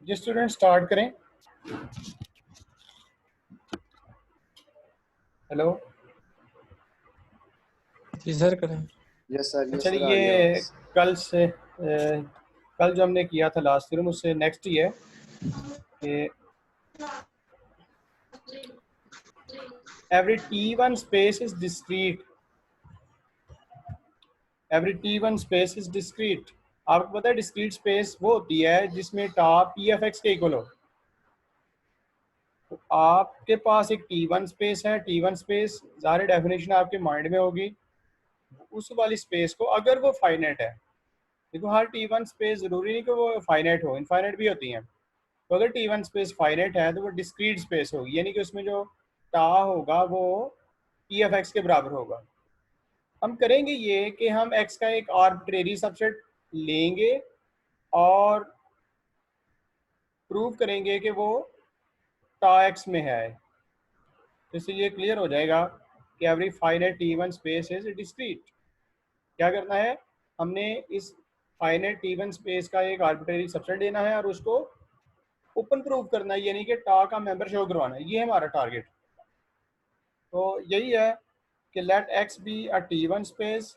जी student start करें। Hello. जी sir करें। Yes अच्छा सर आ रही है ये आवाज। कल से कल जो हमने किया था लास्ट ईयर उससे नेक्स्ट ही है कि every T1 space is discrete. Every T1 space is discrete. आपको पता है डिस्क्रीट स्पेस वो होती है जिसमें टॉप P(f(x) के इक्वल हो। तो आपके पास एक T1 स्पेस है। T1 स्पेस ज़ाहिर डेफिनेशन आपके माइंड में होगी। उस वाली स्पेस को अगर वो फाइनाइट है, देखो हर T1 स्पेस ज़रूरी नहीं कि वो फाइनाइट हो, इनफाइनाइट भी होती हैं। तो अगर T1 स्पेस फाइनाइट है तो वो डिस्क्रीट स्पेस होगी, यानी कि उसमें जो टा होगा वो P(f(x) के बराबर होगा। हम करेंगे ये कि हम x का एक आर्बिट्रेरी सबसेट लेंगे और प्रूव करेंगे कि वो टा x में है। तो इससे ये क्लियर हो जाएगा कि every finite T1 space is discrete. क्या करना है, हमने इस फाइनाइट T1 स्पेस का एक आर्बिट्रेरी सबसेट लेना है और उसको ओपन प्रूव करना है, यानी कि टा का मेंबर शो करवाना है। ये हमारा टारगेट। तो यही है कि let x be a T1 space,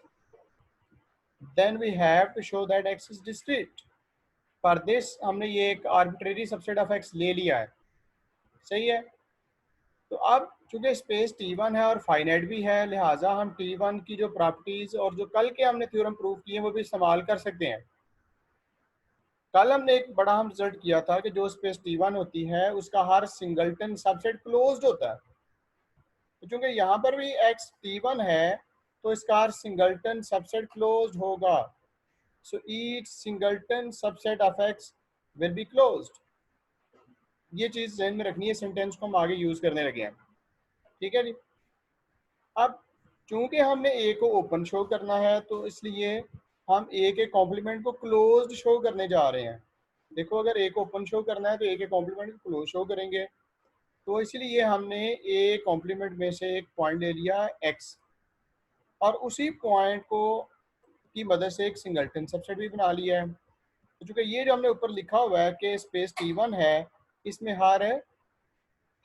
then we have to show that x is discrete. For this हमने ये एक arbitrary subset of x ले लिया है। सही है। तो अब चूंकि स्पेस T1 है और फाइनाइट भी है, लिहाजा हम T1 की जो प्रॉपर्टीज और जो कल के हमने थ्योरम प्रूव किए वो भी इस्तेमाल कर सकते हैं। कल हमने एक बड़ा हम रिजल्ट किया था कि जो स्पेस T1 होती है उसका हर सिंगलटन सबसेट क्लोज्ड होता है। तो चूंकि यहाँ पर भी x T1 है तो इसका हर सिंगलटन सबसेट क्लोज्ड होगा। So each singleton subset of x will be closed. ये चीज़ ध्यान में रखनी है, सेंटेंस को हम आगे यूज़ करने लगे हैं। ठीक है जी। अब चूंकि हमने ए को ओपन शो करना है तो इसलिए हम ए के कॉम्प्लीमेंट को क्लोज्ड शो करने जा रहे हैं। देखो अगर ए को ओपन शो करना है तो ए के कॉम्प्लीमेंट को क्लोज शो करेंगे। तो इसलिए हमने ए कॉम्प्लीमेंट में से एक पॉइंट ले लिया एक्स और उसी पॉइंट को की मदद से एक सिंगलटन सबसेट भी बना लिया है। तो चूंकि ये जो हमने ऊपर लिखा हुआ है कि स्पेस T1 है, इसमें हर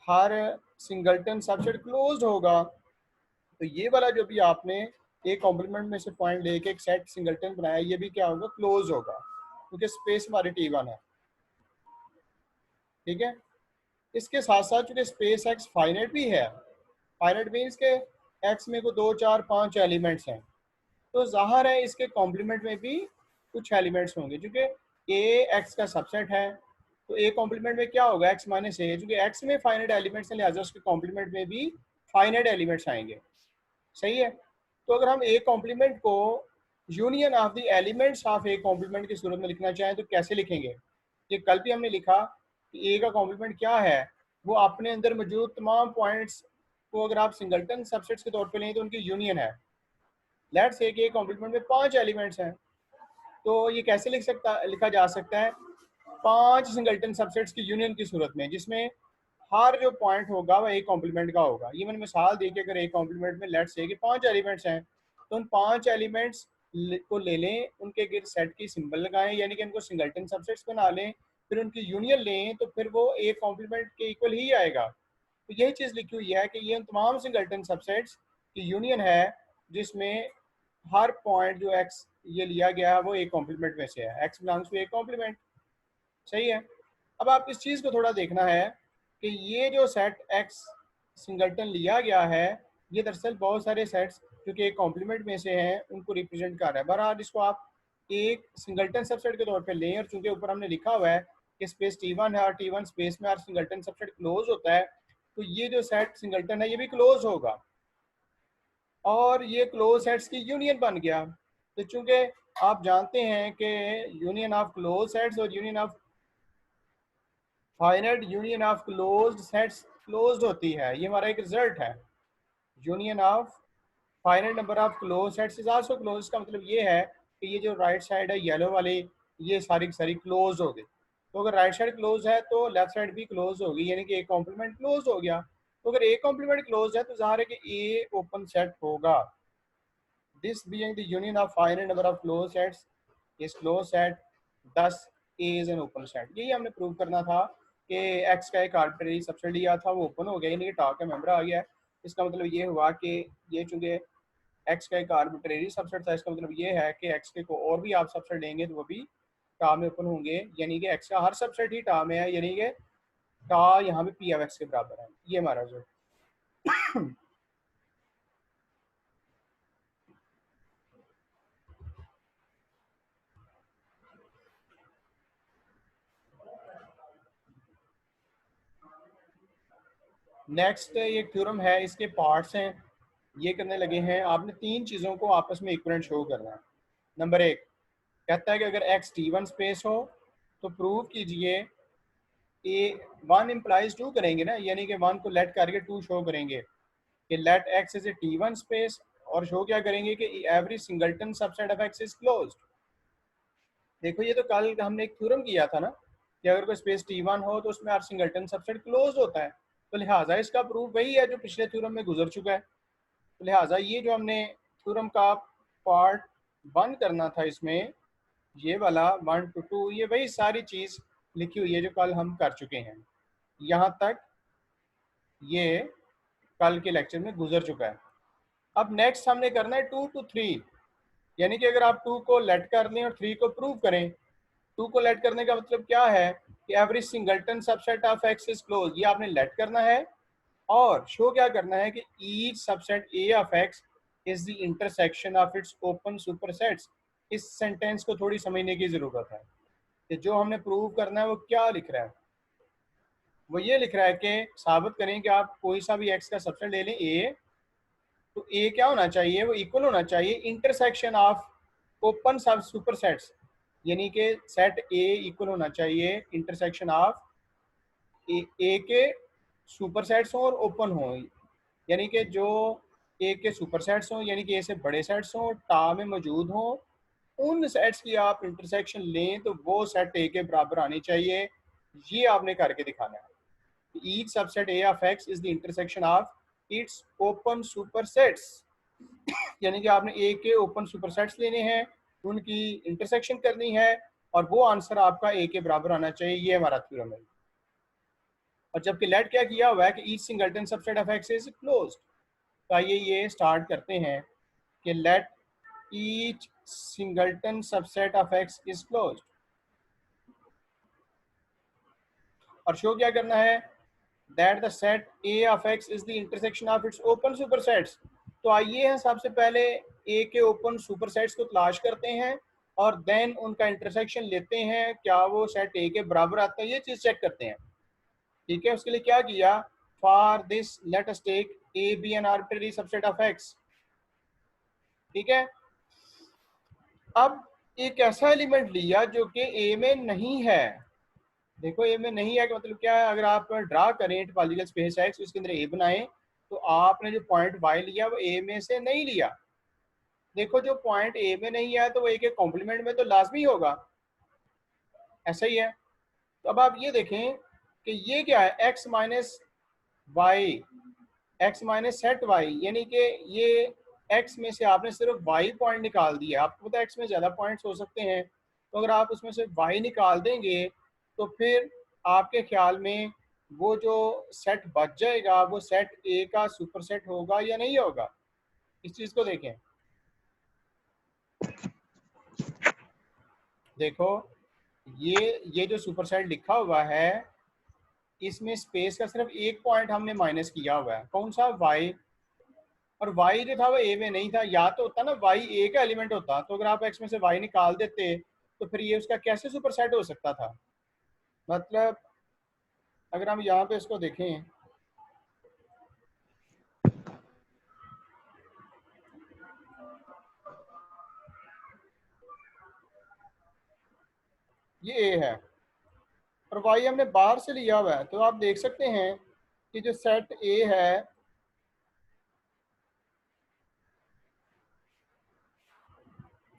हर सिंगलटन सबसेट क्लोज्ड होगा। तो ये वाला जो भी आपने एक कॉम्प्लीमेंट में से पॉइंट लेके एक सेट सिंगलटन बनाया, ये भी क्या होगा, क्लोज होगा, क्योंकि स्पेस हमारी T1 है। ठीक है। इसके साथ साथ चूंकि स्पेस एक्स फाइनाइट भी है, फाइनाइट मीन्स के एक्स में को 2 4 5 एलिमेंट्स हैं, तो जाहिर है इसके कॉम्प्लीमेंट में भी कुछ एलिमेंट्स होंगे। क्योंकि ए एक्स का सबसेट है तो ए कॉम्प्लीमेंट में क्या होगा, एक्स माइनस ए। क्योंकि एक्स में फाइनाइट एलिमेंट्स हैं लिहाजा उसके कॉम्प्लीमेंट में भी फाइनाइट एलिमेंट्स आएंगे। सही है। तो अगर हम ए कॉम्प्लीमेंट को union of the elements of A complement की सूरत में लिखना चाहें तो कैसे लिखेंगे। ये कल भी हमने लिखा कि ए का कॉम्प्लीमेंट क्या है, वो अपने अंदर मौजूद तमाम पॉइंट्स को अगर आप सिंगलटन सबसेट्स के तौर पे लें तो उनकी यूनियन है। लेट्स से कि कॉम्प्लीमेंट में 5 एलिमेंट्स हैं, तो ये कैसे लिखा जा सकता है, 5 सिंगलटन सबसेट्स की यूनियन की सूरत में, जिसमें हर जो पॉइंट होगा वह एक कॉम्प्लीमेंट का होगा। ये मैंने मिसाल दी कि अगर एक कॉम्प्लीमेंट में लेट्स से कि 5 एलिमेंट्स हैं तो उन 5 एलिमेंट्स को ले लें, उनके गिर सेट की सिंबल लगाएं, यानी कि उनको सिंगलटन सबसेट्स बना लें, फिर उनकी यूनियन लें तो फिर वो एक कॉम्प्लीमेंट के इक्वल ही आएगा। तो यही चीज़ लिखी हुई है कि ये उन तमाम सिंगलटन सबसेट्स की यूनियन है जिसमें हर पॉइंट जो एक्स ये लिया गया है वो एक कॉम्प्लीमेंट में से है, एक्स बिलोंग्स टू एक कॉम्प्लीमेंट। सही है। अब आप इस चीज़ को थोड़ा देखना है कि ये जो सेट एक्स सिंगलटन लिया गया है ये दरअसल बहुत सारे सेट्स जो कि एक कॉम्प्लीमेंट में से हैं उनको रिप्रेजेंट कर रहा है। बहरहाल इसको आप एक सिंगलटन सबसेट के तौर पे लें, और चूंकि ऊपर हमने लिखा हुआ है कि स्पेस T1 है और T1 स्पेस में हर सिंगलटन सबसेट क्लोज होता है, तो ये जो सेट सिंगलटन है ये भी क्लोज होगा और ये क्लोज सेट्स की यूनियन बन गया। तो चूंकि आप जानते हैं कि यूनियन ऑफ क्लोज सेट्स और union of finite union of closed sets closed होती है, ये हमारा एक रिजल्ट है। Union of finite number of close sets is also close. का मतलब ये है कि ये जो राइट साइड है येलो वाली, ये सारी की सारी क्लोज हो गई। तो अगर राइट साइड क्लोज है तो लेफ्ट साइड भी क्लोज होगी, यानी कि ए कॉम्प्लीमेंट क्लोज हो गया। तो अगर ए कॉम्प्लीमेंट क्लोज है तो जाहिर है कि ए ओपन सेट होगा। This being the union of finite number of close sets is close set, thus A is an open set. यही हमने प्रूव करना था कि एक्स का एक आर्बिट्रेरी सबसेट लिया था, वो ओपन हो गया, यानी कि टॉ का मेंबर आ गया है। इसका मतलब ये हुआ कि ये चूंकि एक्स का एक आर्बिट्रेरी सबसेट था, इसका मतलब ये है कि एक्स के को और भी आप सबसेट लेंगे तो वो भी टॉ में ओपन होंगे, यानी कि एक्स का हर सबसेट ही टॉ में है, यानी कि टॉ यहाँ पे पी ऑफ एक्स के बराबर है। ये हमारा जो नेक्स्ट ये थ्योरम है, इसके पार्ट्स हैं, ये करने लगे हैं। आपने तीन चीज़ों को आपस में इक्विवेलेंट शो करना है। नंबर एक कहता है कि अगर एक्स टी वन स्पेस हो तो प्रूव कीजिए ए वन इम्प्लाइज टू करेंगे ना, यानी कि वन को लेट करके टू शो करेंगे कि let X is a T one space, और शो क्या करेंगे कि every singleton subset of X is closed. देखो ये तो कल हमने एक थ्योरम किया था ना कि अगर कोई स्पेस टी वन हो तो उसमें हर सिंगलटन सबसेट क्लोज होता है, तो लिहाजा इसका प्रूफ वही है जो पिछले थ्योरम में गुजर चुका है। तो लिहाजा ये जो हमने थ्योरम का पार्ट वन करना था, इसमें ये वाला वन टू टू, ये वही सारी चीज़ लिखी हुई है जो कल हम कर चुके हैं। यहाँ तक ये कल के लेक्चर में गुजर चुका है। अब नेक्स्ट हमने करना है टू टू थ्री, यानी कि अगर आप टू को लेट कर लें और थ्री को प्रूव करें। टू को लेट करने का मतलब क्या है कि every singleton subset of X is close, ये आपने लेट करना है, और शो क्या करना है कि each subset A of X is the intersection of its open supersets. इस सेंटेंस को थोड़ी समझने की जरूरत है कि जो हमने प्रूव करना है वो क्या लिख रहा है। वो ये लिख रहा है कि साबित करें कि आप कोई सा भी एक्स का सबसेट ले लें ए, तो ए क्या होना चाहिए, वो इक्वल होना चाहिए इंटरसेक्शन ऑफ ओपन सब सुपरसेट्स, यानी कि सेट ए इक्वल होना चाहिए इंटरसेक्शन ऑफ ए के सुपरसेट्स हों और ओपन हों, यानी कि जो ए के सुपरसेट्स हों, यानी कि ए से बड़े सेट्स हों, टा में मौजूद हों, उन सेट्स की आप इंटरसेक्शन लें तो वो सेट ए के बराबर आनी चाहिए। ये आपने करके दिखाना है। Each subset A of X is the intersection of its open supersets, यानी कि आपने ए के ओपन सुपरसेट्स लेने हैं, उनकी इंटरसेक्शन करनी है, और वो आंसर आपका ए के बराबर आना चाहिए। ये हमारा थ्योरम है। और जबकि लेट क्या किया हुआ है कि each singleton subset of X is closed. तो आइए ये स्टार्ट करते हैं कि let each singleton subset of X is closed, और शो क्या करना है that the set A of X is the intersection of its open supersets. तो आइए हम सबसे पहले ए के ओपन सुपरसेट्स को तलाश करते हैं और देन उनका इंटरसेक्शन लेते हैं, क्या वो सेट ए के बराबर आता है, ये चीज चेक करते हैं। ठीक है, उसके लिए क्या किया, for this let us take A B N arbitrary subset of X. ठीक है, अब एक ऐसा एलिमेंट लिया जो कि ए में नहीं है। देखो ए में नहीं है कि मतलब क्या है, अगर आप ड्रा करें टोपोलॉजिकल स्पेस एक्स, उसके अंदर ए बनाएं, तो आपने जो पॉइंट वाई लिया वो ए में से नहीं लिया। देखो जो पॉइंट ए में नहीं है तो वो ए के कॉम्प्लीमेंट में तो लाजमी होगा, ऐसा ही है। तो अब आप ये देखें कि ये क्या है, X minus Y, X minus set Y, यानी कि ये एक्स में से आपने सिर्फ वाई पॉइंट निकाल दिया। आपको पता है एक्स में ज़्यादा पॉइंट्स हो सकते हैं, तो अगर आप उसमें से वाई निकाल देंगे तो फिर आपके ख्याल में वो जो सेट बच जाएगा वो सेट ए का सुपर सेट होगा या नहीं होगा, इस चीज़ को देखें। देखो ये जो सुपर सेट लिखा हुआ है, इसमें स्पेस का सिर्फ एक पॉइंट हमने माइनस किया हुआ है, कौन सा, वाई। और y जो था वो a में नहीं था, या तो होता ना y a का एलिमेंट होता, तो अगर आप x में से y निकाल देते तो फिर ये उसका कैसे सुपरसेट हो सकता था। मतलब अगर हम यहाँ पे इसको देखें, ये a है और y हमने बाहर से लिया हुआ है, तो आप देख सकते हैं कि जो सेट a है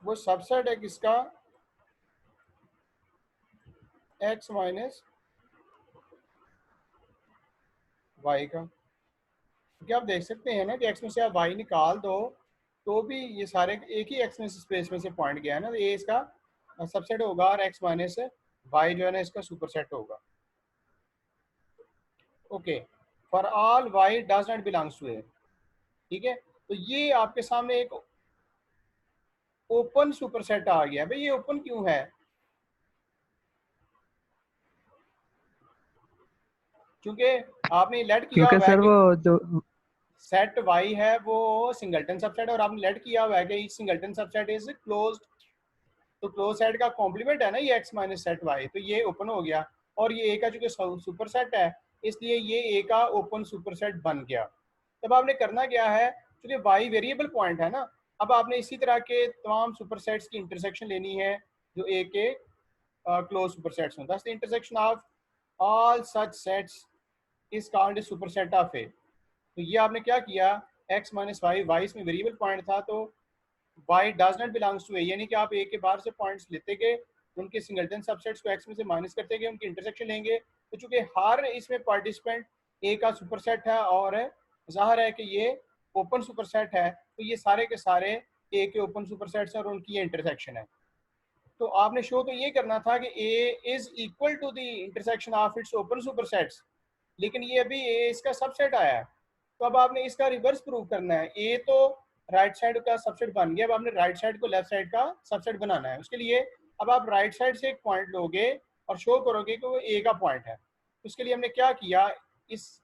वो सबसेट है किसका, x माइनस वाई का। क्योंकि आप देख सकते हैं ना कि x में से आप y निकाल दो तो भी ये सारे एक ही x में से स्पेस में से पॉइंट गया है ना, तो ये इसका सबसेट होगा और x माइनस वाई जो है ना इसका सुपरसेट होगा। Okay, for all Y does not belongs to A. ठीक है, तो ये आपके सामने एक ओपन सुपरसेट आ गया। भाई ये ओपन क्यों है? क्योंकि आपने लेट किया क्योंकि हुआ है सर कि वो जो सेट वाई है वो सिंगल्टन सबसेट है, और आपने लेट किया हुआ है कि सिंगल्टन सबसेट इज क्लोज्ड। तो क्लोज सेट का कॉम्प्लीमेंट है ना ये एक्स माइनस सेट वाई, तो ये ओपन हो गया। और ये ए का चूंकि सुपर सेट है, इसलिए ये ए का ओपन सुपर सेट बन गया। तब आपने करना क्या है, क्योंकि वाई वेरिएबल पॉइंट है ना, अब आपने इसी तरह के तमाम सुपर सेट्स की इंटरसेक्शन लेनी है जो ए के क्लोज सुपर सेट्स हैं। Thus the intersection of all such sets is called super set of A. तो ये आपने क्या किया, एक्स माइनस वाई, वाई इसमें वेरिएबल पॉइंट था, तो Y does not belongs to A, यानी कि आप ए के बाहर से पॉइंट्स लेते गए, उनके सिंगलटन सबसेट्स को एक्स में से माइनस करते गए, उनकी इंटरसेक्शन लेंगे। तो चूंकि हर इसमें पार्टिसिपेंट ए का सुपरसेट है और जाहिर है कि ये ओपन सुपरसेट है, तो ये सारे के सारे ए के ओपन सुपरसेट्स हैं और उनकी ये इंटरसेक्शन है। तो आपने शो तो ये करना था कि A is equal to the intersection of its open supersets, लेकिन ये अभी ए इसका सबसेट आया है। तो अब आपने इसका रिवर्स प्रूव करना है। ए तो राइट साइड का सबसेट बन गया, अब आपने राइट साइड को लेफ्ट साइड का सबसेट बनाना है। उसके लिए अब आप राइट साइड से एक पॉइंट लोगे और शो करोगे कि वो ए का पॉइंट है। उसके लिए हमने क्या किया, इस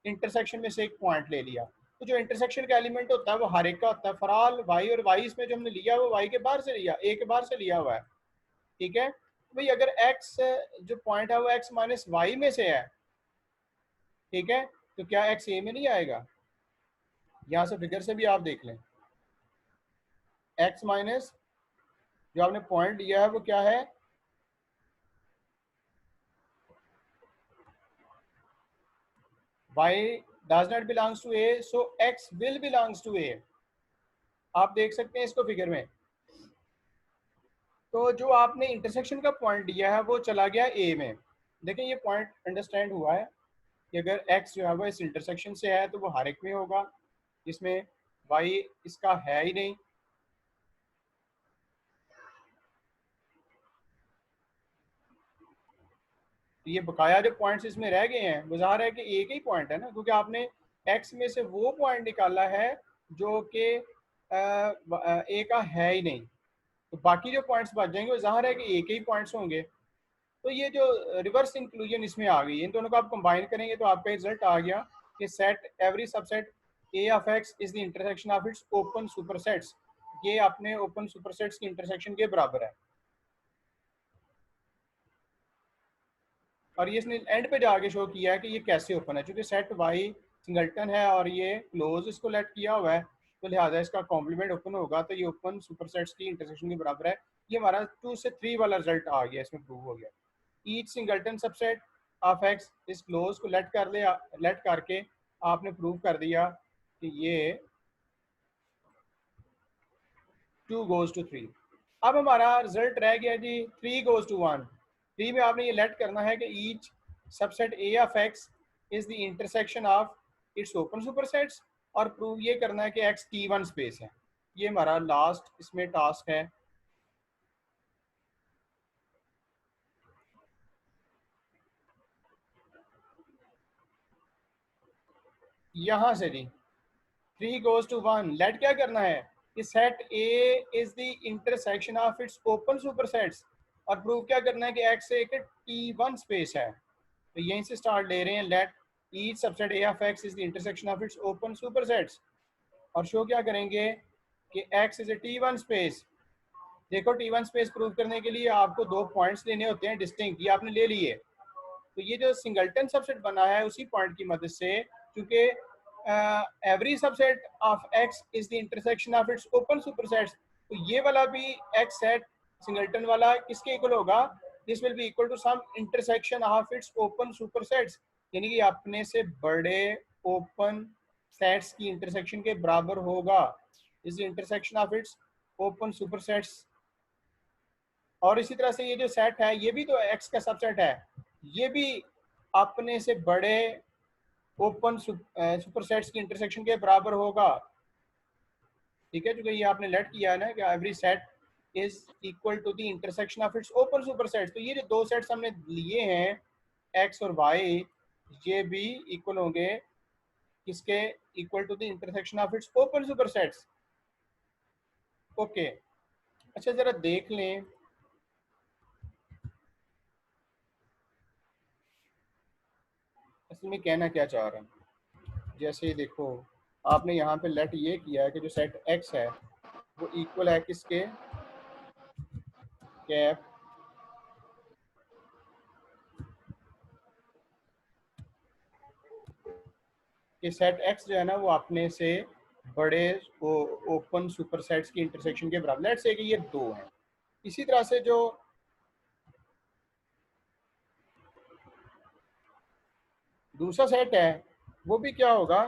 इंटरसेक्शन में से एक पॉइंट ले लिया। तो जो इंटरसेक्शन का एलिमेंट होता है वो हर एक का होता है, फॉर ऑल वाई, और वाई इसमें जो हमने लिया वो वाई के बाहर से लिया, ए के बाहर से लिया हुआ है। ठीक है, भाई अगर x जो पॉइंट है वो x माइनस वाई में से है, ठीक है, तो क्या x ए में नहीं आएगा? यहाँ से फिगर से भी आप देख लें, x माइनस जो आपने पॉइंट लिया है वो क्या है, y does not belongs to A, so x will belongs to A. आप देख सकते हैं इसको फिगर में। तो जो आपने इंटरसेक्शन का पॉइंट लिया है वो चला गया ए में। देखें ये पॉइंट अंडरस्टैंड हुआ है कि अगर x जो है वो इस इंटरसेक्शन से है तो वो हर एक में होगा, जिसमें y इसका है ही नहीं। तो ये बकाया जो पॉइंट्स इसमें रह गए हैं वो ज़ाहिर है कि एक ही पॉइंट है ना, क्योंकि आपने x में से वो पॉइंट निकाला है जो कि ए का है ही नहीं। तो बाकी जो पॉइंट्स बच जाएंगे वो ज़ाहिर है कि एक ही पॉइंट्स होंगे। तो ये जो रिवर्स इंक्लूजन इसमें आ गई, इन दोनों को आप कंबाइन करेंगे तो आपका रिजल्ट आ गया कि set every subset A of X is the intersection of its open supersets. ये अपने ओपन सुपरसेट्स की इंटरसेक्शन के बराबर है। और ये इसने एंड पे जाके शो किया है कि ये कैसे ओपन है, क्योंकि सेट वाई सिंगल्टन है और ये क्लोज इसको लेट किया हुआ है, तो लिहाजा इसका कॉम्प्लीमेंट ओपन होगा, तो ये ओपन सुपरसेट्स की इंटरसेक्शन के बराबर है। ये हमारा 2 से 3 वाला रिजल्ट आ गया, इसमें प्रूव हो गया। Each singleton subset of x इस क्लोज को लेट कर लिया, लेट करके आपने प्रूव कर दिया कि ये 2 goes to 3। अब हमारा रिजल्ट रह गया जी 3 goes to 1। 3 में आपने ये लेट करना है कि each subset A of X is the intersection of its open supersets, और प्रूव ये करना है कि एक्स टी वन स्पेस है। ये हमारा लास्ट इसमें टास्क है। यहाँ से जी 3 goes to 1, लेट क्या करना है कि set A is the intersection of its open supersets, और प्रूव क्या करना है कि एक्स एक टी वन स्पेस है। तो यहीं से स्टार्ट ले रहे हैं, let each subset A of X is the intersection of its open supersets, और शो क्या करेंगे कि X is a T one space. देखो टी वन स्पेस प्रूव करने के लिए आपको दो पॉइंट्स लेने होते हैं डिस्टिंक्ट, ये आपने ले लिए। तो ये जो सिंगलटन सबसेट बना है उसी पॉइंट की मदद से, क्योंकि every subset of X is the intersection of its open supersets, तो ये वाला भी एक्स सेट सिंगलटन वाला किसके इक्वल होगा, this will be equal to some intersection of its open supersets, यानी कि अपने से बड़े ओपन सेट्स की इंटरसेक्शन के बराबर होगा, is the intersection of its open supersets. और इसी तरह से ये जो सेट है ये भी तो एक्स का सबसेट है, ये भी अपने से बड़े ओपन सुपरसेट्स की इंटरसेक्शन के बराबर होगा। ठीक है, क्योंकि ये आपने लेट किया है ना कि every set is equal to the intersection of its open supersets. तो ये जो दो सेट्स हमने लिए हैं एक्स और वाई, ये भी इक्वल होंगे किसके? Equal to the intersection of its open supersets. Okay, अच्छा जरा देख लें असल में कहना क्या चाह रहा है। जैसे देखो, आपने यहाँ पे लेट ये किया है कि जो सेट एक्स है वो इक्वल है किसके? कैप कि सेट एक्स जो है ना वो अपने से बड़े ओपन सुपरसेट्स की इंटरसेक्शन के बराबर। लेट्स से कि ये दो हैं। इसी तरह से जो दूसरा सेट है वो भी क्या होगा?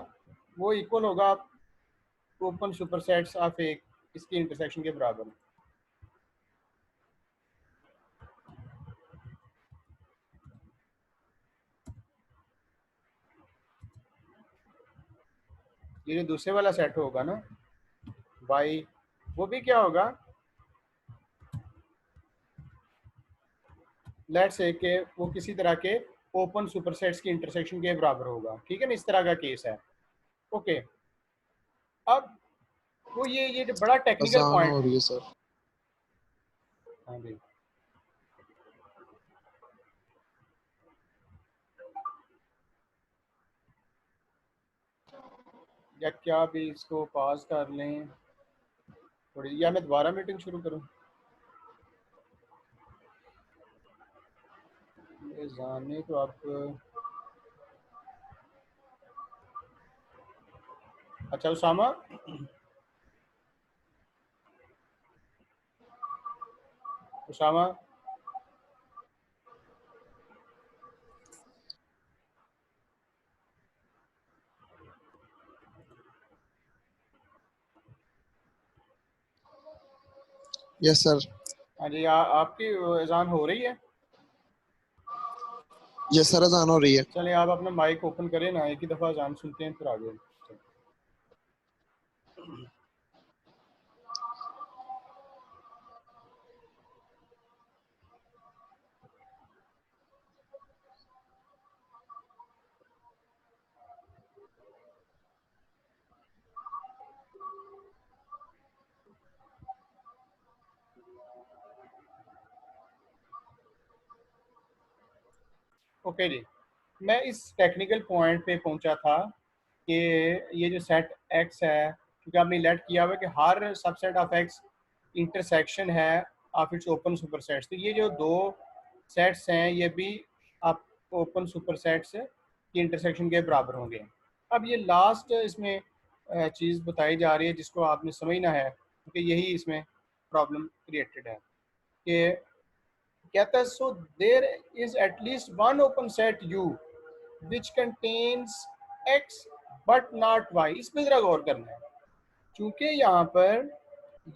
वो इक्वल होगा ओपन सुपरसेट्स ऑफ एक इसकी इंटरसेक्शन के बराबर। ये जो दूसरे वाला सेट होगा ना वाई, वो भी क्या होगा? लेट्स से कि वो किसी तरह के ओपन सुपरसेट्स की इंटरसेक्शन के बराबर होगा। ठीक है ना, इस तरह का केस है। ओके, अब वो ये जो बड़ा टेक्निकल आसान पॉइंट हो है। रही है सर। हाँ जी, या क्या भी इसको पास कर लें थोड़ी, या मैं दोबारा मीटिंग शुरू करूं? ये जाने तो आप, अच्छा उसामा, उसामा यस सर। हाँ जी, आपकी अजान हो रही है? यस सर, अजान हो रही है। चलें आप अपना माइक ओपन करें ना, एक ही दफ़ा अजान सुनते हैं फिर आगे। ओके जी, मैं इस टेक्निकल पॉइंट पे पहुंचा था कि ये जो सेट एक्स है, क्योंकि आपने लेट किया हुआ है कि हर सबसेट ऑफ एक्स इंटरसेक्शन है ऑफ इट्स ओपन सुपरसेट्स। तो ये जो दो सेट्स हैं ये भी आप ओपन सुपरसेट्स की इंटरसेक्शन के बराबर होंगे। अब ये लास्ट इसमें चीज़ बताई जा रही है जिसको आपने समझना है, क्योंकि यही इसमें प्रॉब्लम क्रिएटेड है कि कहता है so there is at least one open set U which contains X but not Y. इस पर जरा गौर करना है, क्योंकि यहाँ पर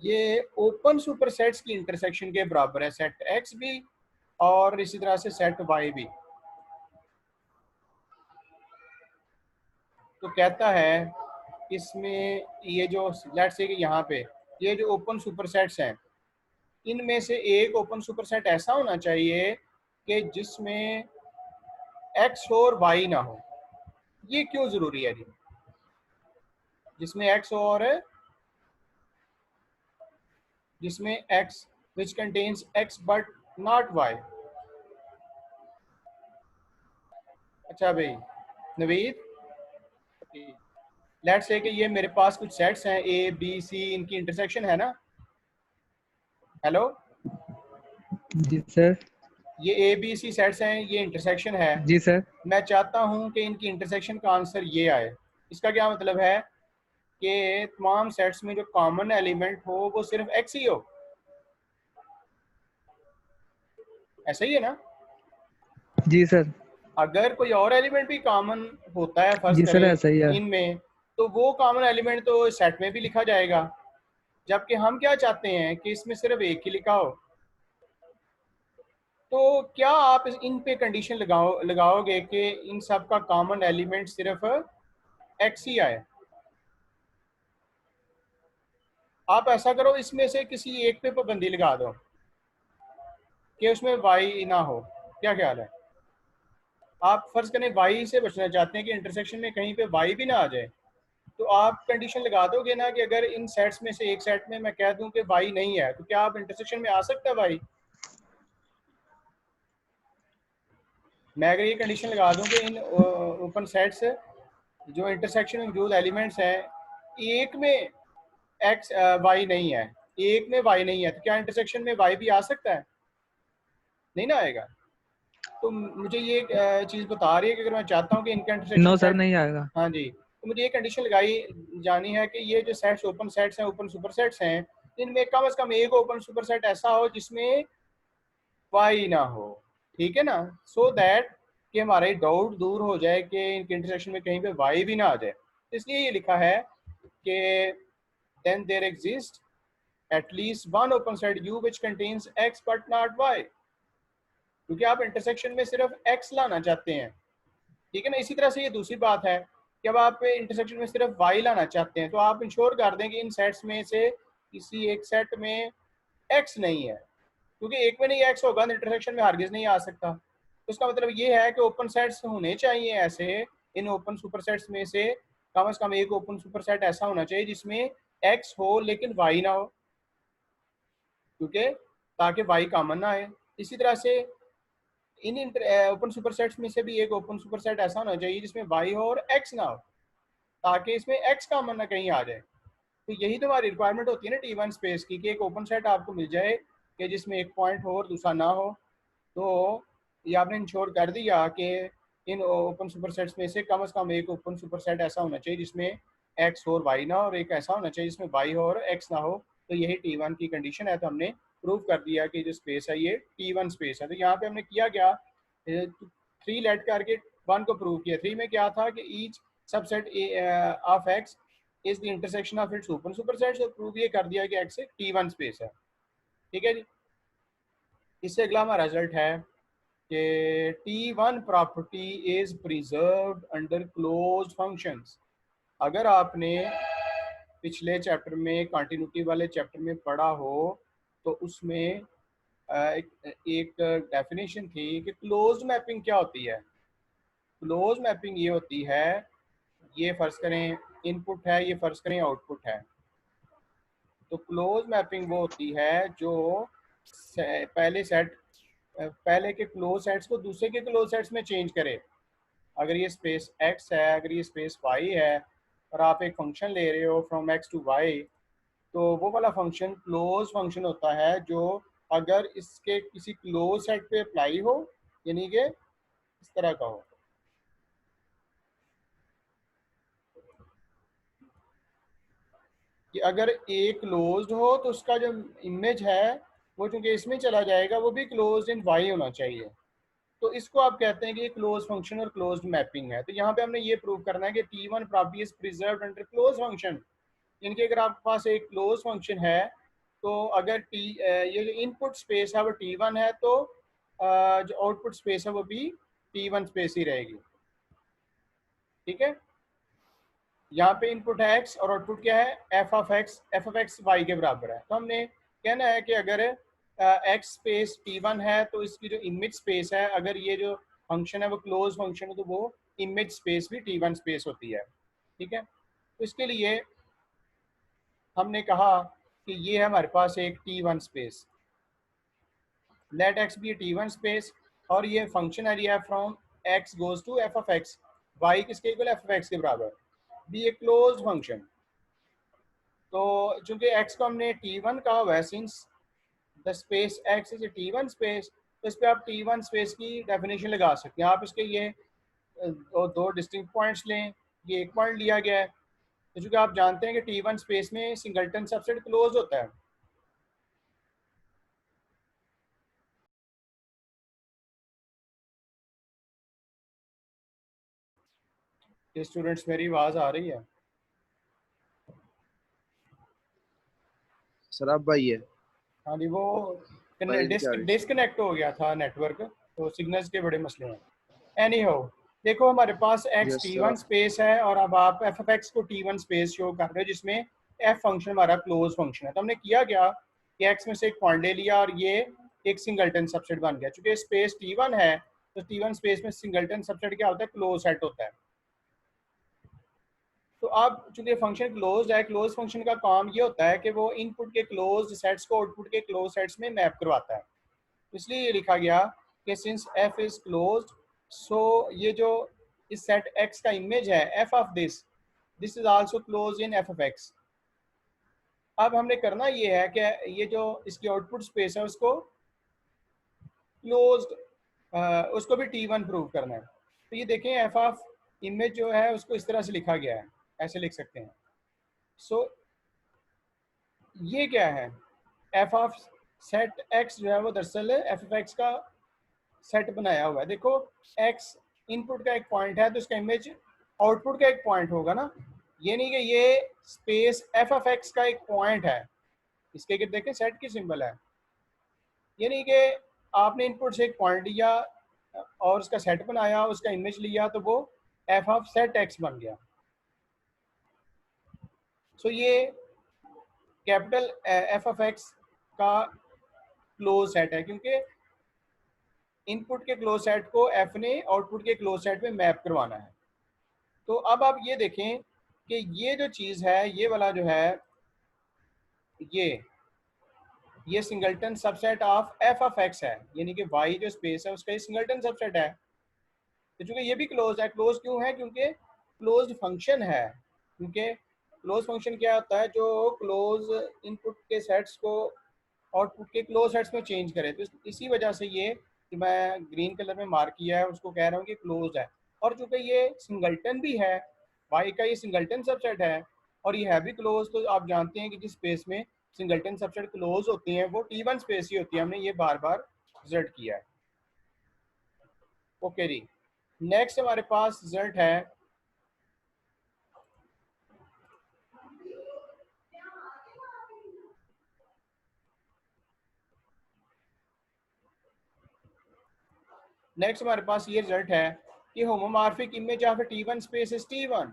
ये ओपन सुपरसेट्स की इंटरसेक्शन के बराबर है, सेट एक्स भी और इसी तरह से सेट वाई भी। तो कहता है इसमें ये जो लेट्स से कि यहाँ पे ये जो ओपन सुपरसेट्स हैं इनमें से एक ओपन सुपरसेट ऐसा होना चाहिए कि जिसमें एक्स हो और वाई ना हो। ये क्यों जरूरी है जी? जिसमें एक्स हो और जिसमें X which contains X but not Y. अच्छा भाई नवीद, लेट्स से कि ये मेरे पास कुछ सेट्स हैं ए बी सी, इनकी इंटरसेक्शन है ना। हेलो, जी सर। ये ए बी सी सेट्स हैं, ये इंटरसेक्शन है। जी सर। मैं चाहता हूं कि इनकी इंटरसेक्शन का आंसर ये आए। इसका क्या मतलब है कि तमाम सेट्स में जो कॉमन एलिमेंट हो वो सिर्फ एक्स ही हो। ऐसा ही है ना? जी सर। अगर कोई और एलिमेंट भी कॉमन होता है फर्ज जी सर, करें ऐसा ही है। इनमें, तो वो कॉमन एलिमेंट तो सेट में भी लिखा जाएगा। जबकि हम क्या चाहते हैं कि इसमें सिर्फ एक ही लिखा हो। तो क्या आप इन पे कंडीशन लगाओगे कि इन सब का कॉमन एलिमेंट सिर्फ एक्स ही आए? आप ऐसा करो, इसमें से किसी एक पे पाबंदी लगा दो कि उसमें वाई ना हो। क्या ख्याल है? आप फर्ज करें वाई से बचना चाहते हैं कि इंटरसेक्शन में कहीं पे वाई भी ना आ जाए, तो आप कंडीशन लगा दोगे ना कि अगर इन सेट्स में से एक सेट में मैं कह दूं कि वाई नहीं है, तो क्या आप इंटरसेक्शन में आ सकता है वाई? मैं अगर ये कंडीशन लगा दूं कि इन ओपन सेट्स जो इंटरसेक्शन में मौजूद एलिमेंट्स हैं, एक में एक्स वाई नहीं है, एक में वाई नहीं है, तो क्या इंटरसेक्शन में वाई भी आ सकता है? नहीं ना आएगा। तो मुझे ये चीज़ बता रही है कि अगर मैं चाहता हूँ कि इनका इंटरसेक्शन नो सर, सेट, नहीं आएगा। हाँ जी, तो मुझे ये कंडीशन लगाई जानी है कि ये जो सेट्स हैं, ओपन सुपर सेट्स हैं, इनमें कम से कम एक ओपन सुपर सेट ऐसा हो जिसमें वाई ना हो। ठीक है ना? सो दैट कि हमारा डाउट दूर हो जाए कि इनके इंटरसेक्शन में कहीं पे वाई भी ना आ जाए। इसलिए ये लिखा है कि then there exist at least one open set u which contains x but not y, क्योंकि आप इंटरसेक्शन में सिर्फ x लाना चाहते हैं। ठीक है ना? इसी तरह से ये दूसरी बात है कि अब आप इंटरसेक्शन में सिर्फ y लाना चाहते हैं, तो आप इंश्योर कर दें कि इन सेट्स में से किसी एक सेट में x नहीं है, क्योंकि एक में नहीं x होगा तो इंटरसेक्शन में हरगिज नहीं आ सकता। तो इसका मतलब ये है कि ओपन सेट्स होने चाहिए ऐसे, इन ओपन सुपर सेट्स में से कम एक ओपन सुपर सेट ऐसा होना चाहिए जिसमें x हो लेकिन y ना हो, क्योंकि ताकि y कॉमन ना आए। इसी तरह से इन ओपन सुपर सेट्स में से भी एक ओपन सुपर सेट ऐसा होना चाहिए जिसमें y हो और x ना हो, ताकि इसमें x कॉमन ना कहीं आ जाए। तो यही तो हमारी रिक्वायरमेंट होती है ना टी वन स्पेस की, कि एक ओपन सेट आपको मिल जाए कि जिसमें एक पॉइंट हो और दूसरा ना हो। तो ये आपने इंश्योर कर दिया कि इन ओपन सुपर सेट्स में से कम एक ओपन सुपर सेट ऐसा होना चाहिए जिसमें एक्स हो और वाई ना हो, और एक ऐसा होना चाहिए जिसमें वाई हो और एक्स ना हो। तो यही टी वन की कंडीशन है। तो हमने प्रूव कर दिया कि जो स्पेस है ये टी वन स्पेस है। तो यहाँ पे हमने किया क्या, थ्री लेट करके वन को प्रूव किया। थ्री में क्या था कि each subset of X is the intersection of its open super set. तो प्रूव ये कर दिया कि एक्स एक टी वन स्पेस है। ठीक है जी। इससे अगला हमारा रिजल्ट है कि T one property is preserved under closed functions. अगर आपने पिछले चैप्टर में कंटिन्यूटी वाले चैप्टर में पढ़ा हो तो उसमें एक डेफिनेशन थी कि क्लोज्ड मैपिंग क्या होती है। क्लोज मैपिंग ये होती है, ये फर्ज करें इनपुट है, ये फर्ज करें आउटपुट है। तो क्लोज मैपिंग वो होती है जो पहले के क्लोज सेट्स को दूसरे के क्लोज सेट्स में चेंज करे। अगर ये स्पेस x है, अगर ये स्पेस y है, और आप एक फंक्शन ले रहे हो फ्रॉम x टू y, तो वो वाला फंक्शन क्लोज फंक्शन होता है जो अगर इसके किसी क्लोज सेट पे अप्लाई हो, यानी कि इस तरह का हो। कि अगर ए क्लोज्ड हो तो उसका जो इमेज है वो चूंकि इसमें चला जाएगा, वो भी क्लोज्ड इन वाई होना चाहिए। तो इसको आप कहते हैं कि ये क्लोज फंक्शन और क्लोज्ड मैपिंग है। तो यहाँ पे हमने ये प्रूव करना है कि T one property is preserved under close function. यानी कि अगर आपके पास एक क्लोज फंक्शन है, तो अगर ये जो इनपुट स्पेस है वो टी वन है, तो जो आउटपुट स्पेस है वो भी टी वन स्पेस ही रहेगी। ठीक है? यहाँ पे इनपुट है x और आउटपुट क्या है, f ऑफ एक्स y के बराबर है। तो हमने कहना है कि अगर x स्पेस t1 है तो इसकी जो इमेज स्पेस है, अगर ये जो फंक्शन है वो क्लोज फंक्शन है, तो वो इमेज स्पेस भी t1 स्पेस होती है। ठीक है? तो इसके लिए हमने कहा कि ये है हमारे पास एक t1 space, let x be t1 space, और ये function area from x goes to f of x, y किसके इक्वल, f ऑफ x के बराबर, बी ए क्लोज फंक्शन। तो चूंकि x को हमने t1 कहा हुआ है, since the space x is a t1 space, तो इस पर आप t1 स्पेस की डेफिनेशन लगा सकते हैं। आप इसके ये दो डिस्टिंक्ट पॉइंट्स लें, ये एक पॉइंट लिया गया है। तो चूंकि आप जानते हैं कि t1 स्पेस में सिंगलटन सबसेट क्लोज होता है। ये स्टूडेंट्स, मेरी आवाज़ आ रही है? सर अब भाई है। हाँ जी, वो भाई क्या है? डिस्कनेक्ट हो गया था नेटवर्क, तो सिग्नल्स के बड़े मसले हैं। एनी हो, देखो हमारे पास एक्स यस टी सर। वन स्पेस है, और अब आप एफ एफ एक्स को टी वन स्पेस शो कर रहे हो जिसमें एफ फंक्शन हमारा क्लोज फंक्शन है। तो हमने किया क्या कि एक्स में से एक पॉइंट ले लिया और ये एक सिंगलटन सबसेट बन गया। चूंकि स्पेस T1 है तो T1 स्पेस में सिंगलटन सबसेट क्या होता है, क्लोज सेट होता है। तो अब चूंकि फंक्शन क्लोज है, क्लोज फंक्शन का काम ये होता है कि वो इनपुट के क्लोज सेट्स को आउटपुट के क्लोज सेट्स में मैप करवाता है। इसलिए ये लिखा गया कि सिंस एफ इज क्लोज, सो ये जो इस सेट एक्स का इमेज है F of this is also close in F of x. अब हमने करना ये है कि ये जो इसकी आउटपुट स्पेस है उसको क्लोज्ड, उसको भी T1 प्रूव करना है। तो ये देखें एफ ऑफ इमेज जो है उसको इस तरह से लिखा गया है, ऐसे लिख सकते हैं। सो ये क्या है, एफ ऑफ सेट एक्स जो है वो दरअसल एफ ऑफ एक्स का सेट बनाया हुआ है। देखो एक्स इनपुट का एक पॉइंट है तो इसका इमेज आउटपुट का एक पॉइंट होगा ना। ये नहीं कि ये स्पेस एफ ऑफ एक्स का एक पॉइंट है, इसके गिर्द देखें सेट की सिंबल है। ये नहीं कि आपने इनपुट से एक पॉइंट लिया और उसका सेट बनाया, उसका इमेज लिया तो वो एफ ऑफ सेट एक्स बन गया। सो ये कैपिटल एफ ऑफ एक्स का क्लोज सेट है क्योंकि इनपुट के क्लोज सेट को एफ ने आउटपुट के क्लोज सेट में मैप करवाना है। तो अब आप ये देखें कि ये जो चीज़ है ये वाला जो है ये singleton subset of F of x है, यानी कि वाई जो स्पेस है उसका ये सिंगलटन सबसेट है। तो चूंकि ये भी क्लोज है, क्लोज क्यों है, क्योंकि क्लोज्ड फंक्शन है। क्योंकि क्लोज फंक्शन क्या होता है, जो क्लोज इनपुट के सेट्स को आउटपुट के क्लोज सेट्स में चेंज करे। तो इसी वजह से ये कि मैं ग्रीन कलर में मार्क किया है उसको कह रहा हूँ कि क्लोज है। और चूंकि ये सिंगलटन भी है, वाई का ये सिंगलटन सबसेट है और ये है भी क्लोज, तो आप जानते हैं कि जिस स्पेस में सिंगलटन सबसेट क्लोज होती हैं वो T1 स्पेस ही होती है। हमने ये बार बार रिजल्ट किया है। ओके जी, नेक्स्ट हमारे पास रिजल्ट है नेक्स्ट हमारे पास ये रिजल्ट है कि homomorphic image of T1 space is T1,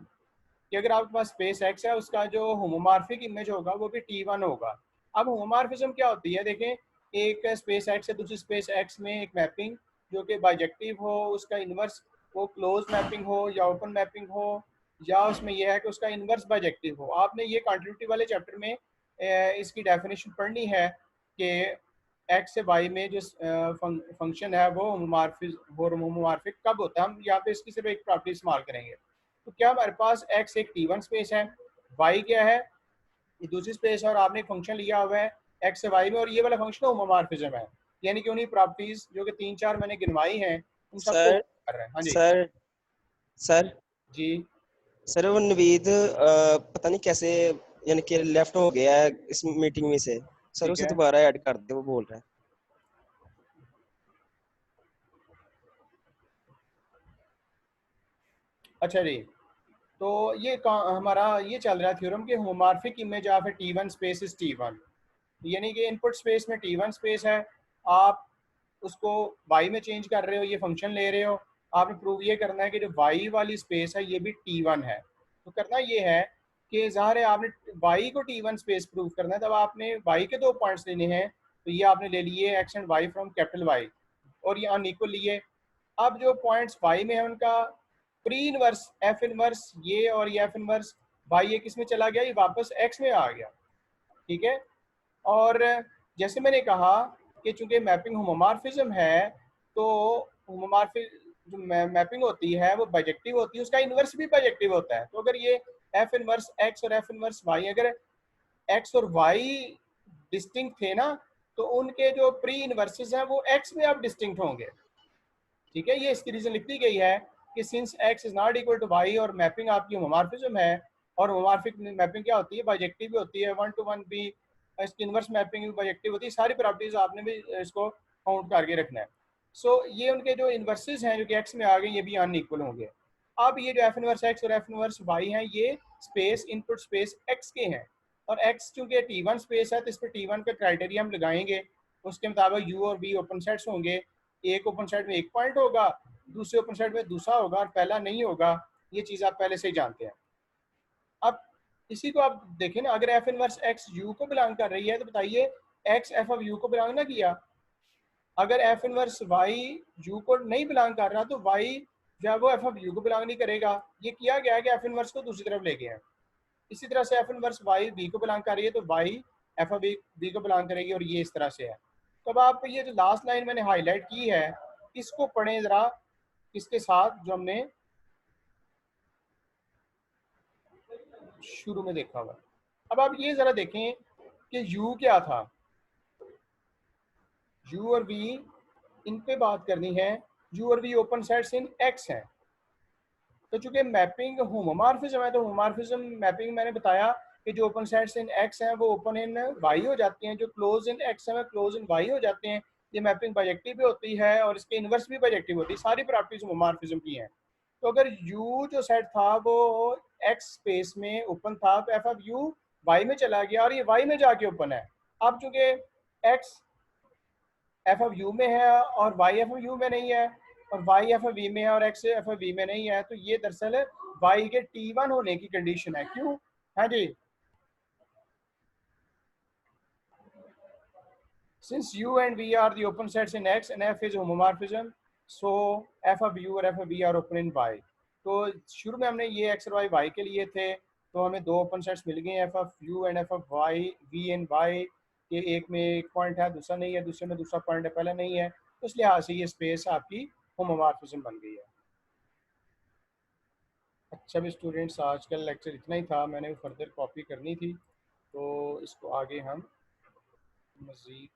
कि अगर आपके पास स्पेस एक्स है उसका जो होमोमॉर्फिक इमेज होगा वो भी T1 होगा। अब होमोमॉर्फिज्म क्या होती है, देखें एक स्पेस एक्स से दूसरी स्पेस एक्स में एक मैपिंग जो कि बाइजेक्टिव हो, उसका इन्वर्स वो क्लोज मैपिंग हो या ओपन मैपिंग हो, या उसमें यह है कि उसका इन्वर्स बाइजेक्टिव हो। आपने ये कंटिन्यूटी वाले चैप्टर में इसकी डेफिनेशन पढ़नी है कि एक्स से वाई में जो फंक्शन है वो होमोमॉर्फिक कब होता है। हम यहाँ पे इसकी सिर्फ एक प्रॉपर्टी इस्तेमाल करेंगे। तो क्या हमारे पास x एक T1 स्पेस है, y क्या है ये दूसरी स्पेस है, और आपने एक फंक्शन लिया हुआ है x से y में, और ये वाला फंक्शन होमोमॉर्फिज्म है। यानी कि उन्हीं प्रॉपर्टीज जो कि 3-4 मैंने गिनवाई हैं उन सबको सर कर रहे हैं। हाँ जी सर सर जी। सर वो नवीद पता नहीं कैसे यानी कि लेफ्ट हो गया है इस मीटिंग में से। सर ठीक उसे है, दोबारा ऐड कर दे, वो बोल रहा है। अच्छा जी। तो ये हमारा ये चल रहा है थ्योरम कि homomorphic image of A T1 space is T1, यानी कि इनपुट स्पेस में T1 स्पेस है, आप उसको y में चेंज कर रहे हो, ये फंक्शन ले रहे हो, आपने प्रूव ये करना है कि जो y वाली स्पेस है ये भी T1 है। तो करना ये है कि ज़ाहिर है आपने y को T1 स्पेस प्रूव करना है, तब आपने y के 2 पॉइंट्स लेने हैं। तो ये आपने ले लिए x and y from capital Y और ये अनइक्वल लिए। अब जो पॉइंट्स y में है उनका प्री इनवर्स एफ इनवर्स ये और ये एफ इनवर्स y ये किस में चला गया, ये वापस x में आ गया। ठीक है, और जैसे मैंने कहा कि चूंकि मैपिंग होमोमॉर्फिज्म है तो होमोमॉर्फिक जो मैपिंग होती है वो बाइजेक्टिव होती है, उसका इन्वर्स भी बाइजेक्टिव होता है। तो अगर ये एफ इनवर्स एक्स और एफ इनवर्स वाई, अगर एक्स और वाई डिस्टिंक्ट थे ना तो उनके जो प्री इनवर्सेस हैं वो एक्स में अब डिस्टिंक्ट होंगे। ठीक है, ये इसकी रीजन लिख दी गई है कि since X is not equal to Y और मैपिंग आपकी होमोमॉर्फिज्म है, और होमोमॉर्फिक मैपिंग क्या होती है, बाइजेक्टिव भी होती है, 1 to 1 भी, इसकी इनवर्स मैपिंग भी बाइजेक्टिव होती है। सारी प्रॉपर्टीज आपने भी इसको काउंट करके रखना है। सो ये उनके जो इन्वर्सेस हैं जो कि एक्स में आ गए ये भी अनइक्वल होंगे। अब ये जो एफ इनवर्स एक्स और एफ इनवर्स वाई हैं ये स्पेस इनपुट स्पेस एक्स के हैं, और एक्स चूंकि T1 स्पेस है तो इस पर T1 का क्राइटेरिया हम लगाएंगे, उसके मुताबिक यू और बी ओपन सेट्स होंगे। एक ओपन सेट में एक पॉइंट होगा, दूसरे ओपन सेट में दूसरा होगा और पहला नहीं होगा। ये चीज़ आप पहले से ही जानते हैं। अब इसी को आप देखें ना, अगर एफ इनवर्स एक्स यू को बिलोंग कर रही है तो बताइए एक्स एफ ऑफ यू को बिलोंग ना किया। अगर एफ इनवर्स वाई यू को नहीं बिलोंग कर रहा तो वाई जो है वो एफ ऑफ यू को बिलोंग नहीं करेगा। ये किया गया है कि एफ इनवर्स को दूसरी तरफ ले गए हैं। इसी तरह से एफ इनवर्स वाई बी को बिलोंग कर रही है तो वाई एफ ऑफ बी को बिलोंग करेगी, और ये इस तरह से है। तो अब आप ये जो लास्ट लाइन मैंने हाईलाइट की है इसको पढ़ें ज़रा इसके साथ जो हमने शुरू में देखा हुआ। अब आप ये ज़रा देखें कि यू क्या था, यू और वी इन पे बात करनी है। यू और V open sets in X हैं, तो चूंकि मैपिंग होमोमॉर्फिज्म है तो होमोमॉर्फिज्म मैपिंग मैंने बताया कि जो ओपन सेट्स इन एक्स हैं वो ओपन इन वाई हो जाती हैं, जो क्लोज इन एक्स हैं वो क्लोज इन वाई हो जाते हैं। ये मैपिंग बाइजेक्टिव भी होती है और इसके इनवर्स भी बाइजेक्टिव होती है, सारी प्रॉपर्टीज होमोमॉर्फिज्म की हैं। तो अगर यू जो सेट था वो एक्स स्पेस में ओपन था तो एफ ऑफ यू वाई में चला गया और ये वाई में जाके ओपन है। अब चूंकि एक्स एफ ऑफ यू में है और वाई एफ ऑफ यू में नहीं है, और वाई एफ ऑफ वी में है और एक्स एफ ऑफ वी में नहीं है, तो ये दरअसल वाई के T1 होने की कंडीशन है। क्यों? हाँ जी, since U and V are the open sets in X and F is homomorphism, so F of U और F of V are open in Y. तो शुरू में हमने ये एक्स और वाई वाई के लिए थे, तो हमें दो ओपन सेट्स मिल गए, F of U and F of Y, V and Y. ये एक में एक पॉइंट है दूसरा नहीं है, दूसरे में दूसरा पॉइंट है पहला नहीं है, तो इस लिहाज से ये स्पेस आपकी होमोमॉर्फिज्म बन गई है। अच्छा भी स्टूडेंट्स, आज का लेक्चर इतना ही था, मैंने फर्दर कॉपी करनी थी तो इसको आगे हम मज़ीद